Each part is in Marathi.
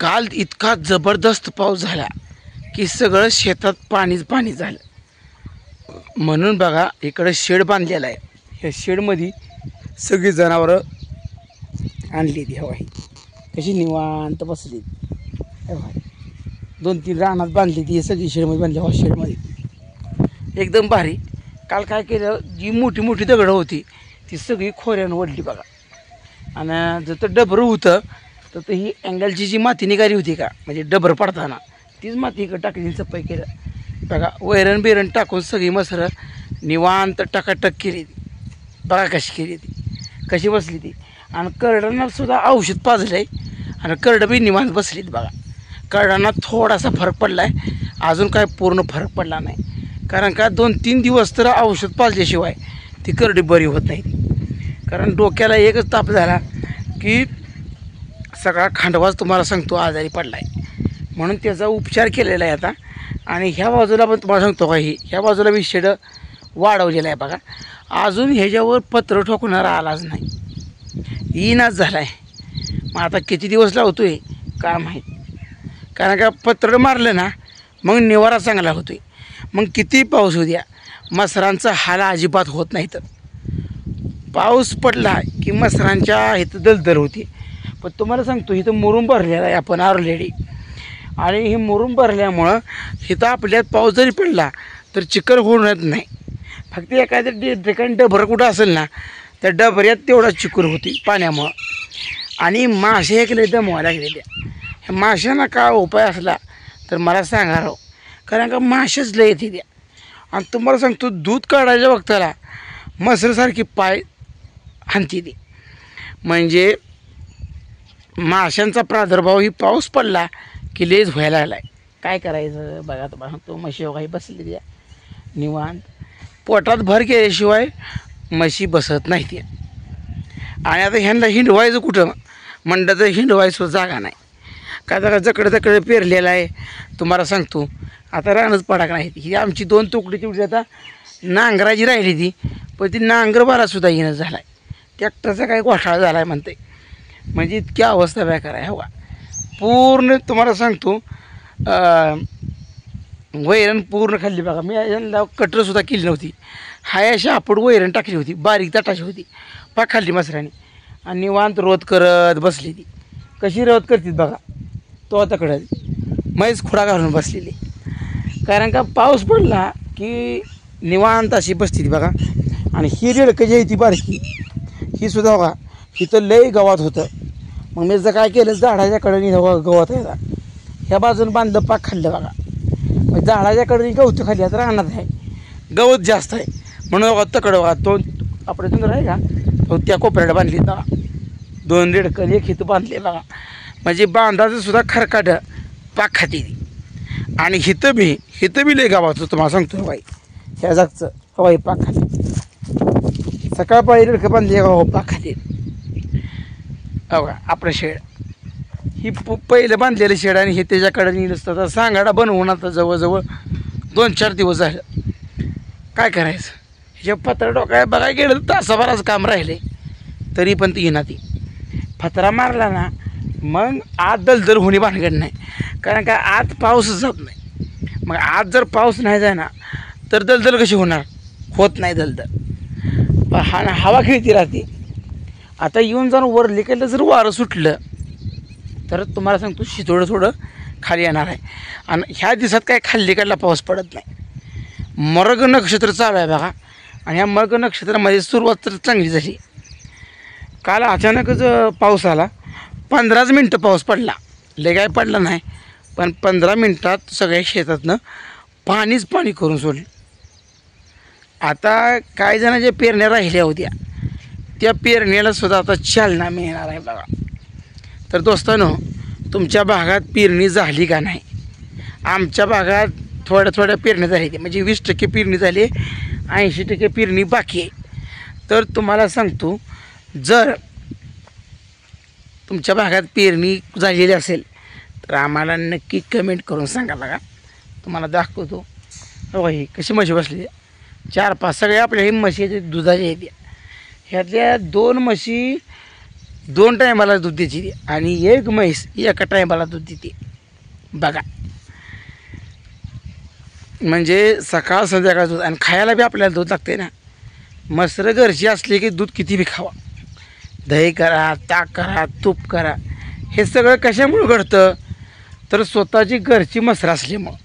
काल इतका जबरदस्त पाऊस झाला की सगळं शेतात पाणीच पाणी झालं. म्हणून बघा इकडे शेड बांधलेला आहे. ह्या शेडमध्ये सगळी जनावरं आणली ती हवा कशी निवांत बसली. 2-3 रानात बांधली ती सगळी शेडमध्ये बांधली. हवा शेडमध्ये एकदम भारी. काल काय केलं, जी मोठी मोठी दगडं होती ती सगळी खोऱ्यानं ओढली बघा. आणि जर तर डबरं होतं तर ही अँगलची जी माती निघाली होती का, म्हणजे डबर पडताना तीच माती इकडं टाकली चप्पाई केलं बघा. वैरण बिरण टाकून सगळी मसरं निवांत टकाटक केली. बघा कशी केली ती, कशी बसली ती. आणि करडांना सुद्धा औषध पाजलं आहे आणि करडं बी निवांत बसलीत बघा. करडांना थोडासा फरक पडला आहे, अजून काय पूर्ण फरक पडला नाही. कारण का 2-3 दिवस तर औषध पाजल्याशिवाय ती करडी बरी होत नाही. कारण डोक्याला एकच ताप झाला की सगळा खांडवाच तुम्हाला सांगतो आजारी पडला आहे. म्हणून त्याचा उपचार केलेला आहे आता. आणि ह्या बाजूला पण तुम्हाला सांगतो का, ह्या बाजूला मी शेड वाढवलेलं आहे बघा. अजून ह्याच्यावर पत्र ठोकणारा आलाच नाही, येईनाच झाला आहे. मग आता किती दिवस लावतो आहे का माहीत. कारण का पत्र मारलं ना मग निवारा चांगला होतो आहे. मग किती पाऊस होऊ द्या मसरांचा हाल अजिबात होत नाही. तर पाऊस पडला की मसरांच्या इथं दलदल होती. पण तुम्हाला सांगतो इथं मुरुम भरलेला आहे आपण ऑलरेडी. आणि हे मुरुम भरल्यामुळं इथं आपल्यात पाऊस जरी पडला तर चिखल होणार नाही. फक्त एखाद्या ठिकाणी डबर कुठं असेल ना त्या डबऱ्यात तेवढा चिखल होती पाण्यामुळं. आणि मासे एक लय दमवायला लागलेल्या. ह्या माशांना काय उपाय असला तर मला सांगा राव. कारण का मासेच लय येते द्या. आणि तुम्हाला सांगतो दूध काढायच्या वक्ताला मसरसारखी पाय हाणती ती. म्हणजे माशांचा प्रादुर्भाव ही पाऊस पडला की लेज व्हायला लागला आहे. काय करायचं बघा. तुम्हाला सांगतो म्हशी वगैरे बसली द्या निवांत. पोटात भर केल्याशिवाय म्हशी बसत नाही ती. आणि आता ह्यांना हिंडवायचं कुठं म्हणलं तर हिंडवायचं जागा नाही. का जरा जकडं पेरलेलं आहे. तुम्हाला सांगतो आता रानच पडाक नाही. ही आमची 2 तुकडी तेवढी आता नांगराची राहिली ती, पण ती नांगरबारासुद्धा येणं झाला आहे. ट्रॅक्टरचा काही घोटाळा झाला आहे म्हणते. म्हणजे इतकी अवस्था बेकार आहे हवा पूर्ण. तुम्हाला सांगतो वैरण पूर्ण खाल्ली बघा. मी यांना कटरंसुद्धा केली नव्हती. हाय अशी आपण वैरण टाकली होती, बारीक ताटाची होती. पाक खाल्ली मसराने आणि निवांत रोध करत बसली ती. कशी रोध करतील बघा. तो आता कडं मैच खुडा घालून बसलेली. कारण का पाऊस पडला की निवांत अशी बसती ती बघा. आणि ही रेडकं जी आहे ती बारकी ही सुद्धा बघा इथं लय गवात होतं. मग मी जर काय केलं झाडाच्या कडेने गवत आहे. ह्या बाजून बांधलं पाक खाल्लं बघा. मग झाडाच्या कडेने गवतं खाल्ली. आता राहणार आहे गवत जास्त आहे म्हणून बघा तकडं बघा. तो आपल्या सुंदर आहे का तो त्या कोपऱ्याला बांधली बघा. 2 रेडकं एक हिथं बांधले बघा. म्हणजे बांधाचं सुद्धा खरकाट पाक खाती ती. आणि हिथं बी लय गावाचं तुम्हाला सांगतो बाई. ह्या जागचं हवाई पाक खाते. सकाळपाळी रेडकं बांधली हो पाक खाते. बघा आपलं शेड ही पहिलं बांधलेलं शेड आणि हे त्याच्याकडे नसतं. तर सांगाडा बनवून आता जवळजवळ 2-4 दिवस झालं. काय करायचं ह्याच्या पत्रा डोकाय बघायला गेलं तर तासाभराचं काम राहिले तरी पण ती येणार. ती पत्रा मारला ना मग आत दलदल होणे भानगड नाही. कारण का आत पाऊसच जात नाही. मग आत जर पाऊस नाही जाय ना तर दलदल कशी होणार, होत नाही दलदल. हवा खेळती राहते. आता येऊन जाऊन वर लिकेलं जर वारं सुटलं तर तुम्हाला सांगतो थोडं खाली येणार आहे. आणि ह्या दिवसात काय खाली काढला पाऊस पडत नाही. मृग नक्षत्र चालू आहे बघा. आणि ह्या मृग नक्षत्रामध्ये सुरुवात तर चांगली झाली. काल अचानकच पाऊस आला. 15 मिनटं पाऊस पडला. लय काय पडला नाही पण 15 मिनटात सगळ्या शेतातनं पाणीच पाणी करून सोडलं. आता काही जणांच्या पेरण्या राहिल्या होत्या त्या पेरणीला सुद्धा आता चालना मिळणार आहे बघा. तर दोस्तांनो तुमच्या भागात पेरणी झाली का नाही. आमच्या भागात थोड्या पेरणी झाली ती. म्हणजे 20% पेरणी झाली, 80% पेरणी बाकी आहे. तर तुम्हाला सांगतो जर तुमच्या भागात पेरणी झालेली असेल तर आम्हाला नक्की कमेंट करून सांगा बघा. तुम्हाला दाखवतो हो ही कशी म्हशी बसली. 4-5 सगळे आपल्या ही म्हशी दुधाची आहेत. ह्यातल्या 2 म्हशी 2 टायमाला दूध द्यायची आणि एक म्हैस एका टायमाला दूध देते बघा. म्हणजे सकाळ संध्याकाळ दूध आणि खायला बी आपल्याला दूध लागते ना. म्हसरं घरची असली की दूध किती बी खावा, दही करा, ताक करा, तूप करा, हे सगळं कशामुळं घडतं तर स्वतःची घरची म्हसरं असल्यामुळं.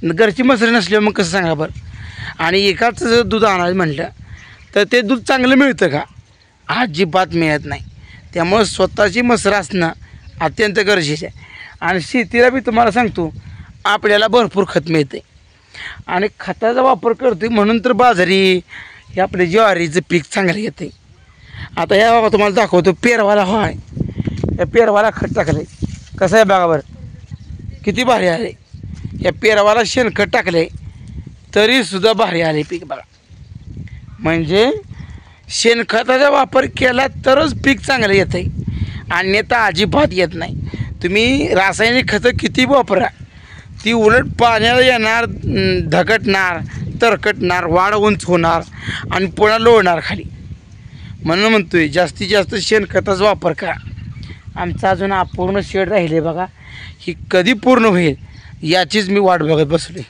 घरची म्हसरं नसल्यामुळं मग कसं सांगा बरं. आणि एकाच दूध आणायचं म्हटलं तर ते दूध चांगलं मिळतं का? अजिबात मिळत नाही. त्यामुळं स्वतःची म्हसरं असणं अत्यंत गरजेचं आहे. आणि शेतीला बी तुम्हाला सांगतो आपल्याला भरपूर खत मिळते आणि खताचा वापर करतो म्हणून तर बाजरी हे आपले ज्वारीचं पीक चांगलं येते. आता ह्या बाबा तुम्हाला दाखवतो पेरवाला आहे. या पेरवाला खत टाकलं आहे कसं आहे बघा बरं, किती भारी आले. या पेरवाला शेणखत टाकले तरीसुद्धा भारी आले पीक बघा. म्हणजे शेणखताचा वापर केला तरच पीक चांगलं येतं आहे, अन्यथा अजिबात येत नाही. तुम्ही रासायनिक खतं किती वापरा ती उलट पाण्याला येणार, धगटणार, तरकटणार, वाढ उंच होणार आणि पुन्हा लोळणार खाली. म्हणून म्हणतोय जास्तीत जास्त शेणखताचा वापर करा. आमचा अजून अपूर्ण शेड राहिले बघा, ही कधी पूर्ण होईल याचीच मी वाट बघत बसले.